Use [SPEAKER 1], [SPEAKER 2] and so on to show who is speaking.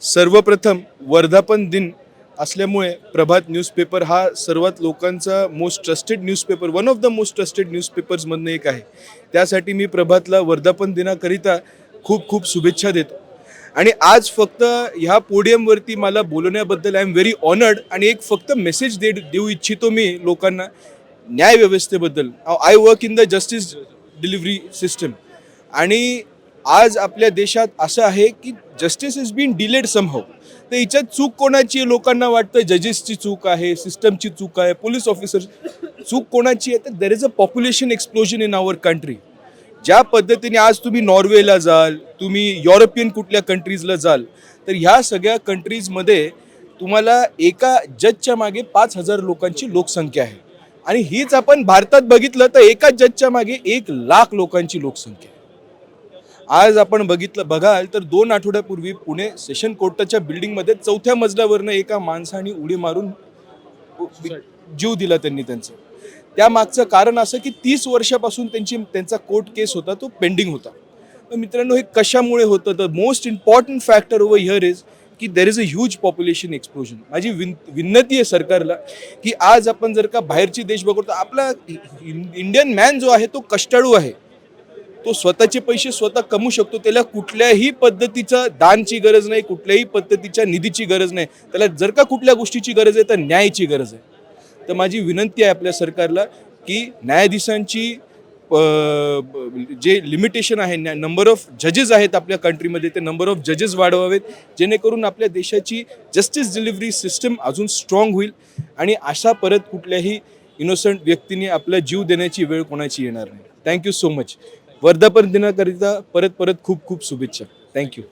[SPEAKER 1] सर्वप्रथम वर्धापन दिन असल्यामुळे प्रभात न्यूजपेपर हा सर्वात लोकांचा most trusted newspaper, one of the most trusted न्यूजपेपर्समधनं एक आहे. त्यासाठी मी प्रभातला वर्धापन दिनाकरिता खूप खूप शुभेच्छा देतो. आणि आज फक्त ह्या पोडियमवरती मला बोलवण्याबद्दल आय एम व्हेरी ऑनर्ड. आणि एक फक्त मेसेज देऊ इच्छितो मी लोकांना न्यायव्यवस्थेबद्दल. I work in the justice delivery system आणि आज आपल्या देशात असं आहे की justice is been delayed somehow. तर हिच्यात चूक कोणाची आहे? लोकांना वाटतं जजेसची चूक आहे, सिस्टमची चूक आहे, पोलीस ऑफिसर. चूक कोणाची आहे? तर there is a population explosion in our country. ज्या पद्धतीने आज तुम्ही नॉर्वेला जाल, तुम्ही युरोपियन कुठल्या कंट्रीजला जाल, तर ह्या सगळ्या कंट्रीजमध्ये तुम्हाला एका जजच्या मागे 5,000 लोकांची लोकसंख्या आहे. आणि हीच आपण भारतात बघितलं तर एका जजच्या मागे 1,00,000 लोकांची लोकसंख्या आहे. आज आपण बघाल तर 2 आठवड्यापूर्वी पुणे सेशन कोर्टाच्या बिल्डिंगमध्ये 4थ्या मजल्यावरनं एका माणसाने उडी मारून जीव दिला त्यांनी त्यांचा. त्या मागचं कारण असं की 30 वर्षापासून त्यांचा कोर्ट केस होता, तो पेंडिंग होता. तर मित्रांनो, हे कशामुळे होतं? तर most important factor over here is की there is a huge population explosion. माझी विनंती आहे सरकारला की आज आपण जर का बाहेरचे देश बघतो, आपला इंडियन मॅन जो आहे तो कष्टाळू आहे. तो स्वतःचे पैसे स्वतः कमवू शकतो. त्याला कुठल्याही पद्धतीचं दानची गरज नाही, कुठल्याही पद्धतीच्या निधीची गरज नाही. त्याला जर का कुठल्या गोष्टीची गरज आहे तर न्यायाची गरज आहे. तर माझी विनंती आहे आपल्या सरकारला की न्यायाधीशांची जे लिमिटेशन आहे, नंबर ऑफ जजेस आहेत आपल्या कंट्रीमध्ये, ते नंबर ऑफ जजेस वाढवावेत, जेणेकरून आपल्या देशाची जस्टिस डिलिव्हरी सिस्टम अजून स्ट्रॉंग होईल आणि अशा परत कुठल्याही इनोसंट व्यक्तीने आपला जीव देण्याची वेळ कोणाची येणार नाही. Thank you so much. वर्धापन दिनाकरिता परत खूप खूप शुभेच्छा. थँक्यू.